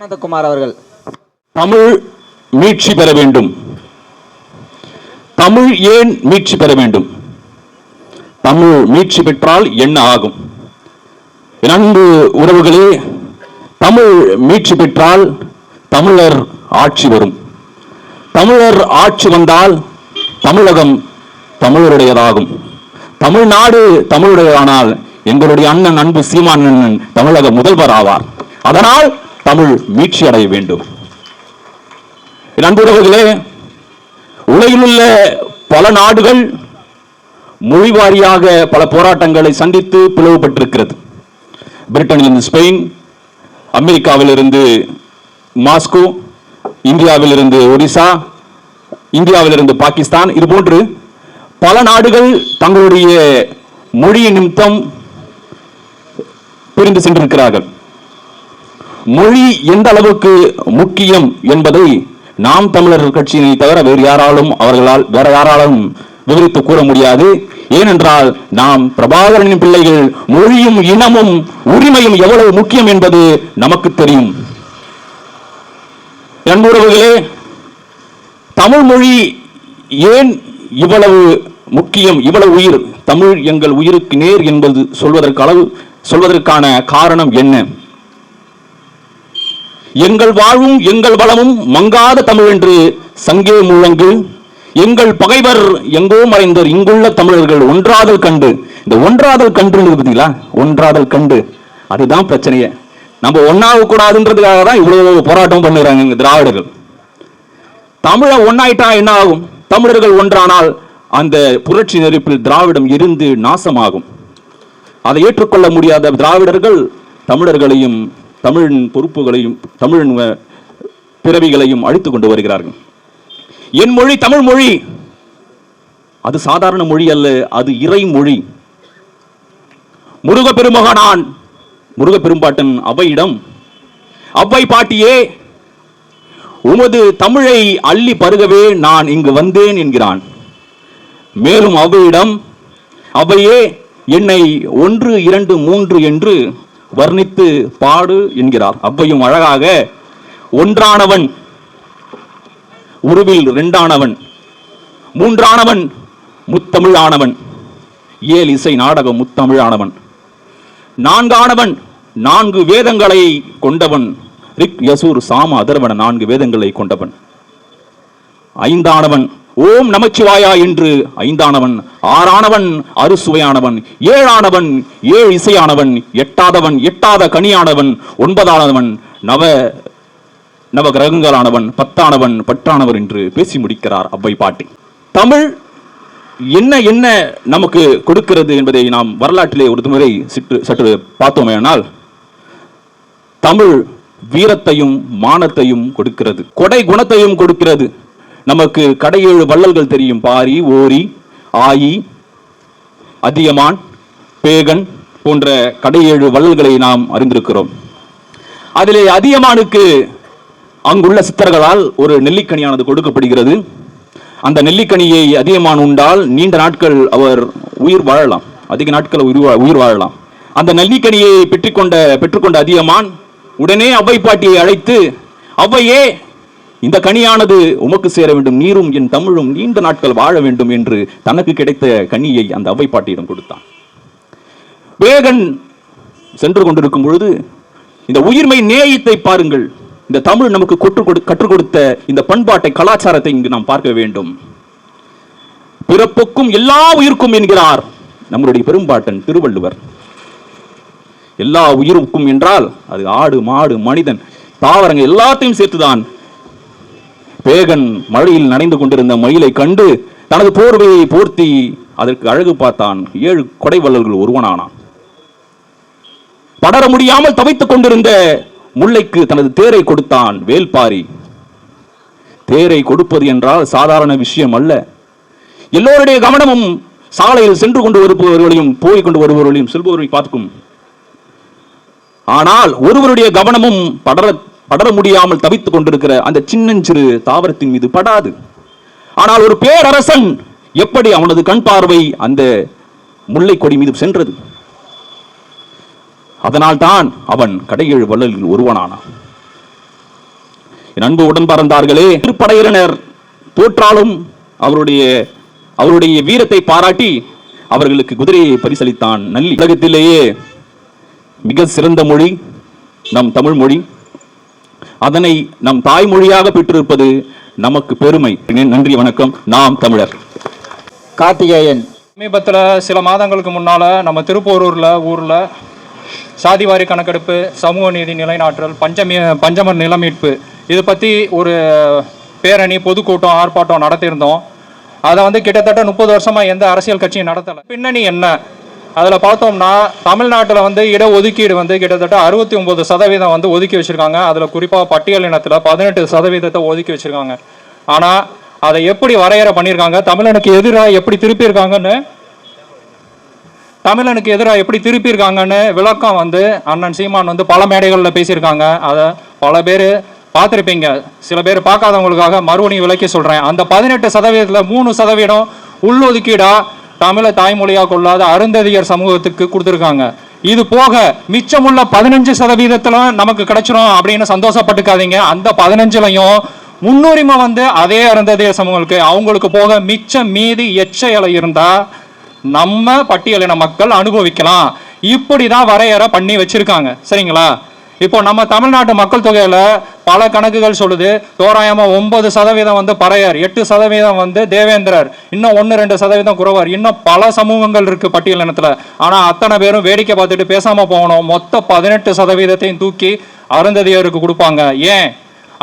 அனந்தகுமார் அவர்கள். தமிழ் மீட்சி பெற வேண்டும். தமிழ் ஏன் மீட்சி பெற வேண்டும்? தமிழ் மீட்சி பெற்றால் என்ன ஆகும்? அன்பு உறவுகளே, தமிழ் மீட்சி பெற்றால் தமிழர் ஆட்சி வரும். தமிழர் ஆட்சி வந்தால் தமிழகம் தமிழருடையதாகும். தமிழ்நாடு தமிழுடையதானால் எங்களுடைய அண்ணன் அன்பு சீமான் அண்ணன் தமிழக முதல்வர் ஆவார். அதனால் தமிழ் மீட்சி அடைய வேண்டும். நண்பர்களே, உலகில் உள்ள பல நாடுகள் மொழி வாரியாக பல போராட்டங்களை சந்தித்து பிளவுபட்டிருக்கிறது. பிரிட்டனிலிருந்து ஸ்பெயின், அமெரிக்காவிலிருந்து மாஸ்கோ, இந்தியாவிலிருந்து ஒடிசா, இந்தியாவிலிருந்து பாகிஸ்தான், இதுபோன்று பல நாடுகள் தங்களுடைய மொழி நிமித்தம் பிரிந்து சென்றிருக்கிறார்கள். மொழி எந்த அளவுக்கு முக்கியம் என்பதை நாம் தமிழர் கட்சியினை தவிர வேறு யாராலும் விவரித்து கூற முடியாது. ஏனென்றால் நாம் பிரபாகரனின் பிள்ளைகள். மொழியும் இனமும் உரிமையும் எவ்வளவு முக்கியம் என்பது நமக்கு தெரியும். நண்பர்களே, தமிழ் மொழி ஏன் இவ்வளவு முக்கியம், இவ்வளவு உயிர்? தமிழ் எங்கள் உயிருக்கு நேர் என்பது சொல்வதற்கான காரணம் என்ன? எங்கள் வாழ்வும் எங்கள் வளமும் மங்காத தமிழ் என்று சங்கே முழங்கு. எங்கள் பகைவர் எங்கோ மறைந்தோர் இங்குள்ள தமிழர்கள் ஒன்றாதல் கண்டு. இந்த ஒன்றாதல் கண்டு பார்த்தீங்களா? ஒன்றாதல் கண்டு, அதுதான் பிரச்சனையே. நம்ம ஒன்னாக கூடாதுன்றதுக்காக தான் இவ்வளவு போராட்டம் பண்ணுறாங்க திராவிடர்கள். தமிழை ஒன்னாயிட்டா என்ன ஆகும்? தமிழர்கள் ஒன்றானால் அந்த புரட்சி நெருப்பில் திராவிடம் எரிந்து நாசமாகும். அதை ஏற்றுக்கொள்ள முடியாத திராவிடர்கள் தமிழர்களையும் தமிழின் பொறுப்புகளையும் தமிழின் பிறவிகளையும் அழித்துக் கொண்டு வருகிறார்கள். என் மொழி தமிழ் மொழி. அது சாதாரண மொழி அல்ல, அது இறை மொழி. முருகப்பெருமகனான் முருகப்பெரும்பாட்டன் அவ்வையிடம், அவ்வை பாட்டியே, உமது தமிழை அள்ளி பருகவே நான் இங்கு வந்தேன் என்கிறான். மேலும் அவ்வையிடம், அவ்வையே, என்னை 1, 2, 3 என்று வர்ணித்து பாடு என்கிறார். அவ்வையும் அழகாக, ஒன்றானவன் உருவில் 2ஆனவன், 3ஆனவன் முத்தமிழானவன், 7 இசை நாடகம் முத்தமிழானவன், 4ஆனவன் 4 வேதங்களை கொண்டவன், ரிக் யசூர் சாம அதர்வன 4 வேதங்களை கொண்டவன், 5ஆனவன் ஓம் நமச்சிவாயா என்று 5ஆனவன், 6ஆனவன் அறுசுவையானவன், 7ஆனவன் 7 இசையானவன், 8ஆதவன் 8ஆத கனியானவன், 9ஆனவன் நவ கிரகங்களானவன், 10ஆனவன் பற்றானவர் என்று பேசி முடிக்கிறார் அவ்வை பாட்டி. தமிழ் என்ன என்ன நமக்கு கொடுக்கிறது என்பதை நாம் வரலாற்றிலே ஒரு முறை சற்று பார்த்தோமேனால், தமிழ் வீரத்தையும் மானத்தையும் கொடுக்கிறது, கொடை குணத்தையும் கொடுக்கிறது. நமக்கு கடை 7 வள்ளல்கள் தெரியும். பாரி, ஓரி, ஆயி, அதியமான், பேகன் போன்ற கடை 7 வள்ளல்களை நாம் அறிந்திருக்கிறோம். அதிலே அதியமானுக்கு அங்குள்ள சித்தர்களால் ஒரு நெல்லிக்கனியானது கொடுக்கப்படுகிறது. அந்த நெல்லிக்கனியை அதியமான் உண்டால் நீண்ட நாட்கள் அவர் உயிர் வாழலாம், அதிக நாட்கள் உயிர் வாழலாம். அந்த நெல்லிக்கனியை பெற்றுக்கொண்ட அதியமான் உடனே அவ்வை பாட்டியை அழைத்து, அவ்வையே, இந்த கனியானது உமக்கு சேர வேண்டும், நீரும் என் தமிழும் நீண்ட நாட்கள் வாழ வேண்டும் என்று தனக்கு கிடைத்த கனியை அந்த அவ்வை பாட்டியிடம் கொடுத்தான். வேகன் சென்று கொண்டிருக்கும் பொழுது, இந்த உயிர்மை நேயத்தை பாருங்கள், இந்த தமிழ் நமக்கு கற்றுக் கொடுத்த இந்த பண்பாட்டை, கலாச்சாரத்தை இங்கு நாம் பார்க்க வேண்டும். பிறப்புக்கும் எல்லா உயிருக்கும் என்கிறார் நம்முடைய பெரும்பாட்டன் திருவள்ளுவர். எல்லா உயிருக்கும் என்றால் அது ஆடு, மாடு, மனிதன், தாவரங்கள் எல்லாத்தையும் சேர்த்துதான். பேகன் மழையில் நனைந்து கொண்டிருந்த மயிலை கண்டு தனது போர்வையை போர்த்தி அதற்கு அழகு பார்த்தான். 7 கொடை வள்ளல்கள் ஒருவனானான். படர முடியாமல் தவித்துக் கொண்டிருந்த முல்லைக்கு தனது தேரை கொடுத்தான் வேல்பாரி. தேரை கொடுப்பது என்றால் சாதாரண விஷயம் அல்ல. எல்லோருடைய கவனமும் சாலையில் சென்று கொண்டு வருபவர்களையும் போய் கொண்டு வருபவர்களையும் செல்பவர்களை பார்க்கும். ஆனால் ஒருவருடைய கவனமும் படர முடியாமல் தவித்துக் கொண்டிருக்கிற அந்த சின்னஞ்சிறு தாவரத்தின் மீது படாது. ஆனால் ஒரு பேரரசன் எப்படி அவனது கண் பார்வை அந்த முல்லை கொடி மீது சென்றது. அதனால் தான் அவன் கடை 7 வள்ளலில் ஒருவனானான். என் அன்பு உடன் பறந்தார்களே, திருப்படையினர் தோற்றாலும் அவருடைய வீரத்தை பாராட்டி அவர்களுக்கு குதிரையை பரிசளித்தான். நல்லி உலகத்திலேயே மிக சிறந்த மொழி நம் தமிழ் மொழி. அதனை நம் தாய்மொழியாக பெற்றிருப்பது நமக்கு பெருமை. நன்றி, வணக்கம். நாம் தமிழர். கார்த்திகேயன். சமீபத்தில் சில மாதங்களுக்கு முன்னால் நம்ம ஊரில் சாதிவாரி கணக்கெடுப்பு, சமூக நீதி நிலைநாட்டல், பஞ்சமர் நில மீட்பு இது பற்றி ஒரு பேரணி, பொதுக்கூட்டம், ஆர்ப்பாட்டம் நடத்தியிருந்தோம். அதை வந்து கிட்டத்தட்ட 30 வருஷமாக எந்த அரசியல் கட்சியும் நடத்தலை. பின்னணி என்ன? அதில் பார்த்தோம்னா தமிழ்நாட்டில் வந்து இடஒதுக்கீடு வந்து கிட்டத்தட்ட 69% வந்து ஒதுக்கி வச்சுருக்காங்க. அதில் குறிப்பாக பட்டியல் இனத்தில் 18% ஒதுக்கி வச்சுருக்காங்க. ஆனால் அதை எப்படி வரையறை பண்ணியிருக்காங்க, தமிழனுக்கு எதிராக எப்படி திருப்பியிருக்காங்கன்னு விளக்கம் வந்து அண்ணன் சீமான் வந்து பல மேடைகளில் பேசியிருக்காங்க. அதை பல பேர் பார்த்துருப்பீங்க. சில பேர் பார்க்காதவங்களுக்காக மறுபடியும் விளக்கி சொல்கிறேன். அந்த 18%ல் 3% உள்ளொதுக்கீடா தமிழை தாய்மொழியாக கொள்ளாத அருந்ததியர் சமூகத்துக்கு கொடுத்துருக்காங்க. இது போக மிச்சமுள்ள 15% நமக்கு கிடைச்சிரும் அப்படின்னு சந்தோஷப்பட்டுக்காதீங்க. அந்த 15லையும் முன்னுரிமை வந்து அதே அருந்ததியர் சமூகங்களுக்கு, அவங்களுக்கு போக மிச்சம் மீதி எச்சையில இருந்தா நம்ம பட்டியலின மக்கள் அனுபவிக்கலாம். இப்படி தான் வரையறை பண்ணி வச்சிருக்காங்க. சரிங்களா? இப்போ நம்ம தமிழ்நாட்டு மக்கள் தொகையில பல கணக்குகள் சொல்லுது. தோராயமா 9% வந்து பறையர், 8% வந்து தேவேந்திரர், இன்னும் 1-2% குறவர், இன்னும் பல சமூகங்கள் இருக்கு பட்டியல் இனத்துல. ஆனா அத்தனை பேரும் வேடிக்கை பார்த்துட்டு பேசாம போகணும். மொத்த 18%த்தையும் தூக்கி அருந்ததியருக்கு கொடுப்பாங்க. ஏன்?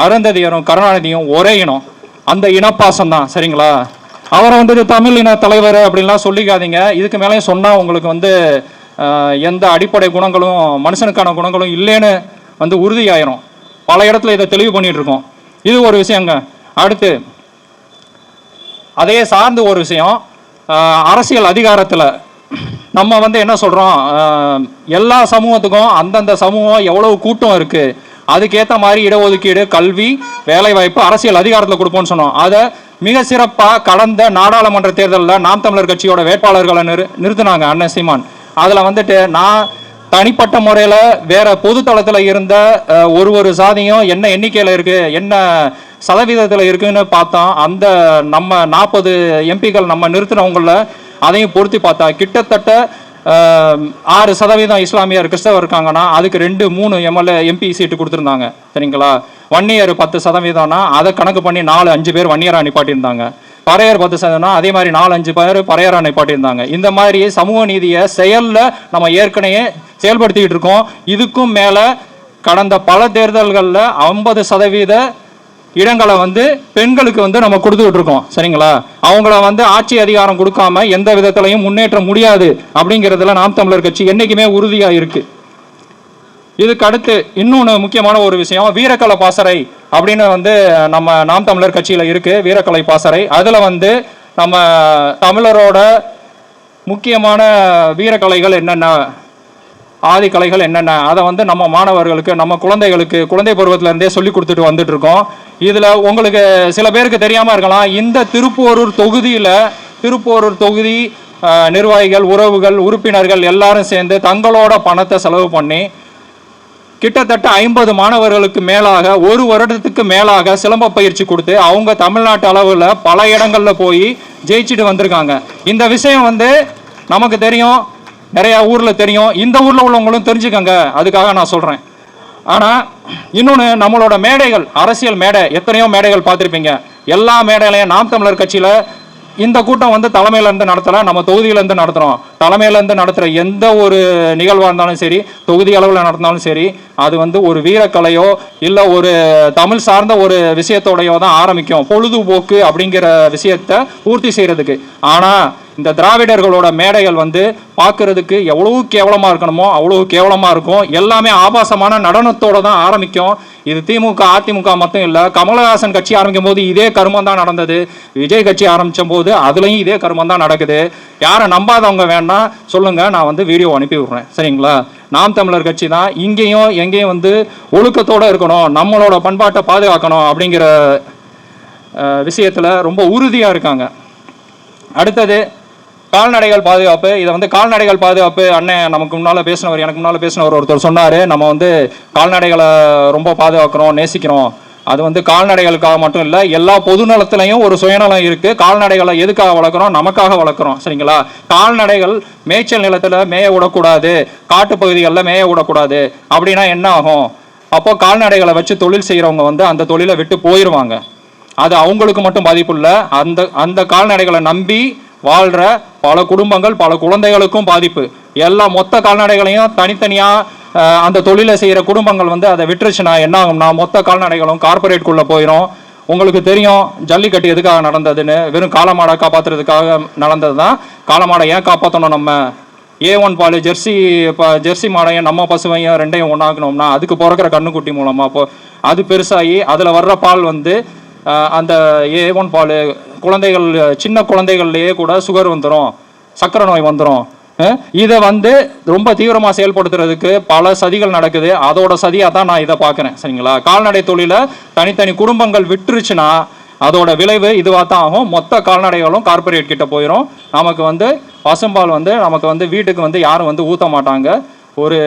அருந்ததியரும் கருணாநிதியும் ஒரே இனம், அந்த இனப்பாசம் தான். சரிங்களா? அவரை வந்து தமிழ் இன தலைவர் அப்படின்லாம் சொல்லிக்காதீங்க. இதுக்கு மேலேயும் சொன்னா உங்களுக்கு வந்து எந்த அடிப்படை குணங்களும் மனுஷனுக்கான குணங்களும் இல்லைன்னு வந்து உறுதியாயிரும். பல இடத்துல இதை தெளிவு பண்ணிட்டு இருக்கோம். இது ஒரு விஷயங்க. அடுத்து அதையே சார்ந்து ஒரு விஷயம், அரசியல் அதிகாரத்தில் நம்ம வந்து என்ன சொல்கிறோம், எல்லா சமூகத்துக்கும் அந்தந்த சமூகம் எவ்வளவு கூட்டம் இருக்குது, அதுக்கேற்ற மாதிரி இடஒதுக்கீடு, கல்வி, வேலைவாய்ப்பு, அரசியல் அதிகாரத்தில் கொடுப்போம்னு சொன்னோம். அதை மிக சிறப்பாக கடந்த நாடாளுமன்ற தேர்தலில் நாம் தமிழர் கட்சியோட வேட்பாளர்களை நிறுத்தினாங்க அண்ணன் சீமான். அதில் வந்துட்டு நான் தனிப்பட்ட முறையில் வேற பொது தளத்தில் இருந்த ஒரு சாதியும் என்ன எண்ணிக்கையில் இருக்குது, என்ன சதவீதத்தில் இருக்குன்னு பார்த்தோம். அந்த நம்ம 40 எம்பிக்கள் நம்ம நிறுத்தினவங்கள அதையும் பொருத்தி பார்த்தா கிட்டத்தட்ட 6% இஸ்லாமியர் கிறிஸ்தவர் இருக்காங்கன்னா அதுக்கு 2-3 எம்பி சீட்டு கொடுத்துருந்தாங்க. சரிங்களா? வன்னியர் 10%னா அதை கணக்கு பண்ணி 4-5 பேர் வன்னியரா நிப்பாட்டியிருந்தாங்க. பறையர் 10%, அதே மாதிரி 4-5 பேர் பறையரா நிப்பாட்டியிருந்தாங்க. இந்த மாதிரி சமூக நீதியை செயலில் நம்ம ஏற்கனவே செயல்படுத்திக்கிட்டு இருக்கோம். இதுக்கும் மேலே கடந்த பல தேர்தல்களில் 50% இடங்களை வந்து பெண்களுக்கு வந்து நம்ம கொடுத்துக்கிட்டு இருக்கோம். சரிங்களா? அவங்கள வந்து ஆட்சி அதிகாரம் கொடுக்காம எந்த விதத்திலையும் முன்னேற்ற முடியாது அப்படிங்கிறதுல நாம் தமிழர் கட்சி என்னைக்குமே உறுதியாக இருக்கு. இதுக்கு அடுத்து இன்னொன்று முக்கியமான ஒரு விஷயம், வீரக்கலை பாசறை அப்படின்னு வந்து நம்ம நாம் தமிழர் கட்சியில் இருக்கு. வீரக்கலை பாசறை அதில் வந்து நம்ம தமிழரோட முக்கியமான வீரக்கலைகள் என்னென்ன, ஆதிக்கலைகள் என்னென்ன, அதை வந்து நம்ம மாணவர்களுக்கு, நம்ம குழந்தைகளுக்கு குழந்தை பருவத்திலேருந்தே சொல்லி கொடுத்துட்டு வந்துட்டு இருக்கோம். இதில் உங்களுக்கு சில பேருக்கு தெரியாமல் இருக்கலாம், இந்த திருப்போரூர் தொகுதி நிர்வாகிகள், உறவுகள், உறுப்பினர்கள் எல்லாரும் சேர்ந்து தங்களோட பணத்தை செலவு பண்ணி கிட்டத்தட்ட 50 மாணவர்களுக்கு மேலாக 1 வருடத்துக்கு மேலாக சிலம்ப பயிற்சி கொடுத்து அவங்க தமிழ்நாட்டு அளவில் பல இடங்களில் போய் ஜெயிச்சுட்டு வந்திருக்காங்க. இந்த விஷயம் வந்து நமக்கு தெரியும், நிறைய ஊரில் தெரியும், இந்த ஊரில் உள்ளவங்களும் தெரிஞ்சுக்கங்க, அதுக்காக நான் சொல்கிறேன். ஆனால் இன்னொன்று, நம்மளோட மேடைகள், அரசியல் மேடை, எத்தனையோ மேடைகள் பார்த்துருப்பீங்க. எல்லா மேடையிலையும் நாம் தமிழர் கட்சியில் இந்த கூட்டம் வந்து தலைமையிலேருந்து நடத்தலாம், நம்ம தொகுதியிலேருந்து நடத்துகிறோம். தலைமையிலேருந்து நடத்துகிற எந்த ஒரு நிகழ்வாக இருந்தாலும் சரி, தொகுதி அளவில் நடத்தினாலும் சரி, அது வந்து ஒரு வீரக்கலையோ இல்லை ஒரு தமிழ் சார்ந்த ஒரு விஷயத்தோடையோ தான் ஆரம்பிக்கும், பொழுதுபோக்கு அப்படிங்கிற விஷயத்தை பூர்த்தி செய்கிறதுக்கு. ஆனால் இந்த திராவிடர்களோட மேடைகள் வந்து பார்க்கறதுக்கு எவ்வளவு கேவலமாக இருக்கணுமோ அவ்வளவு கேவலமாக இருக்கும். எல்லாமே ஆபாசமான நடனத்தோடு தான் ஆரம்பிக்கும். இது திமுக அதிமுக மட்டும் இல்லை, கமலஹாசன் கட்சி ஆரம்பிக்கும் போது இதே கருமம் தான் நடந்தது. விஜய் கட்சி ஆரம்பித்த போது அதுலேயும் இதே கருமம் தான் நடக்குது. யாரை நம்பாதவங்க வேணா சொல்லுங்க, நான் வந்து வீடியோ அனுப்பி விடுறேன். சரிங்களா? நாம் தமிழர் கட்சி தான் இங்கேயும் எங்கேயும் வந்து ஒழுக்கத்தோடு இருக்கணும், நம்மளோட பண்பாட்டை பாதுகாக்கணும் அப்படிங்கிற விஷயத்தில் ரொம்ப உறுதியாக இருக்காங்க. அடுத்தது கால்நடைகள் பாதுகாப்பு. இதை வந்து கால்நடைகள் பாதுகாப்பு அண்ணன் எனக்கு முன்னால் பேசினவர் ஒருத்தர் சொன்னார், நம்ம வந்து கால்நடைகளை ரொம்ப பாதுகாக்கிறோம், நேசிக்கிறோம் அது வந்து கால்நடைகளுக்காக மட்டும் இல்லை, எல்லா பொது நலத்திலையும் ஒரு சுயநலம் இருக்கு. கால்நடைகளை எதுக்காக வளர்க்குறோம்? நமக்காக வளர்க்குறோம், சரிங்களா? கால்நடைகள் மேய்ச்சல் நிலத்தில் மேய விடக்கூடாது, காட்டு பகுதிகளில் மேய விடக்கூடாது அப்படின்னா என்ன ஆகும்? அப்போ கால்நடைகளை வச்சு தொழில் செய்கிறவங்க வந்து அந்த தொழிலை விட்டு போயிடுவாங்க. அது அவங்களுக்கு மட்டும் பாதிப்பு இல்லை, அந்த கால்நடைகளை நம்பி வாழ்கிற பல குடும்பங்கள், பல குழந்தைகளுக்கும் பாதிப்பு. எல்லா மொத்த கால்நடைகளையும் தனித்தனியாக அந்த தொழிலை செய்கிற குடும்பங்கள் வந்து அதை விட்டுருச்சுன்னா என்ன ஆகும்னா, மொத்த கால்நடைகளும் கார்பரேட்குள்ளே போயிடும். உங்களுக்கு தெரியும் ஜல்லிக்கட்டு எதுக்காக நடந்ததுன்னு, வெறும் காளமாடை காப்பாற்றுறதுக்காக நடந்தது தான். காளமாடை ஏன் காப்பாற்றணும்? நம்ம A1 பால் ஜெர்சி மாடையும் நம்ம பசுவையும் ரெண்டையும் ஒன்றாக்கணும்னா அதுக்கு பிறக்கிற கண்ணுக்குட்டி மூலமாக அப்போ அது பெருசாகி அதில் வர்ற பால் வந்து அந்த A1 பால் குழந்தைகள், சின்ன குழந்தைகள்லேயே கூட சுகர் வந்துடும், சக்கரை நோய் வந்துடும். இதை வந்து ரொம்ப தீவிரமாக செயல்படுத்துறதுக்கு பல சதிகள் நடக்குது. அதோட சதியாக தான் நான் இதை பார்க்குறேன், சரிங்களா? கால்நடை தொழிலை தனித்தனி குடும்பங்கள் விட்டுருச்சுன்னா அதோட விளைவு இதுவாக தான் ஆகும். மொத்த கால்நடைகளும் கார்பரேட் கிட்ட போயிடும். நமக்கு வந்து பசும்பால் வந்து நமக்கு வந்து வீட்டுக்கு வந்து யாரும் வந்து ஊற்ற மாட்டாங்க. ஒரு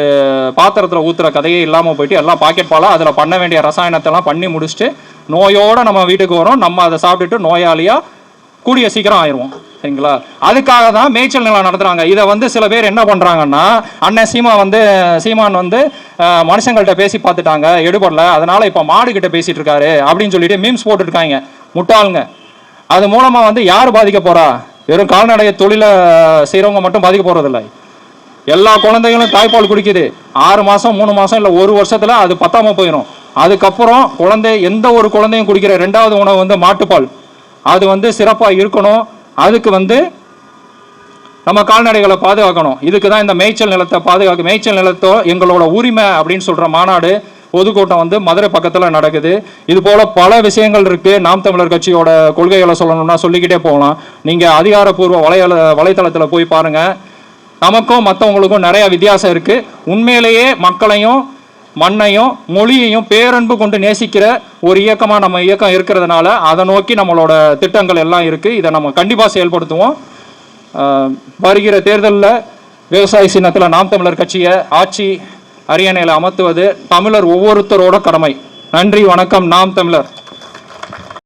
பாத்திரத்தில் ஊற்றுற கதையே இல்லாமல் போயிட்டு எல்லாம் பாக்கெட் பாலாக அதில் பண்ண வேண்டிய ரசாயனத்தெல்லாம் பண்ணி முடிச்சுட்டு நோயோடு நம்ம வீட்டுக்கு வரோம். நம்ம அதை சாப்பிட்டுட்டு நோயாளியாக கூடிய சீக்கிரம் ஆயிடுவோம், சரிங்களா? அதுக்காக தான் மேய்ச்சல் நிலம் நடத்துகிறாங்க. இதை வந்து சில பேர் என்ன பண்ணுறாங்கன்னா, அண்ணன் சீமான் வந்து மனுஷங்கள்கிட்ட பேசி பார்த்துட்டாங்க, எடுபடல, அதனால் இப்போ மாடுகிட்ட பேசிகிட்டு இருக்காரு அப்படின்னு சொல்லிட்டு மீம்ஸ் போட்டுருக்காங்க. முட்டாளுங்க. அது மூலமாக வந்து யார் பாதிக்க போகிறா? வெறும் கால்நடை தொழிலை செய்கிறவங்க மட்டும் பாதிக்க போகிறதில்ல. எல்லா குழந்தைகளும் தாய்ப்பால் குடிக்குது. 6 மாதம் 3 மாதம் இல்லை 1 வருஷத்தில் அது பத்தாமல் போயிடும். அதுக்கப்புறம் எந்த ஒரு குழந்தையும் குடிக்கிற 2வது உணவு வந்து மாட்டுப்பால். அது வந்து சிறப்பாக இருக்கணும். அதுக்கு வந்து நம்ம கால்நடைகளை பாதுகாக்கணும். இதுக்கு தான் இந்த மேய்ச்சல் நிலத்தை மேய்ச்சல் நிலத்தோ எங்களோட உரிமை அப்படின்னு சொல்கிற மாநாடு பொதுக்கூட்டம் வந்து மதுரை பக்கத்தில் நடக்குது. இது போல் பல விஷயங்கள் இருக்குது. நாம் தமிழர் கட்சியோட கொள்கைகளை சொல்லணும்னா சொல்லிக்கிட்டே போகலாம். நீங்கள் அதிகாரப்பூர்வ வலைத்தளத்தில் போய் பாருங்கள். நமக்கும் மற்றவங்களுக்கும் நிறையா வித்தியாசம் இருக்குது. உண்மையிலேயே மக்களையும் மண்ணையும் மொழியையும் பேரன்பு கொண்டு நேசிக்கிற ஒரு இயக்கமாக நம்ம இயக்கம் இருக்கிறதுனால அதை நோக்கி நம்மளோட திட்டங்கள் எல்லாம் இருக்குது. இதை நம்ம கண்டிப்பாக செயல்படுத்துவோம். வருகிற தேர்தலில் விவசாய சின்னத்தில் நாம் தமிழர் கட்சியை ஆட்சி அரியணையில் அமர்த்துவது தமிழர் ஒவ்வொருத்தரோட கடமை. நன்றி, வணக்கம். நாம் தமிழர்.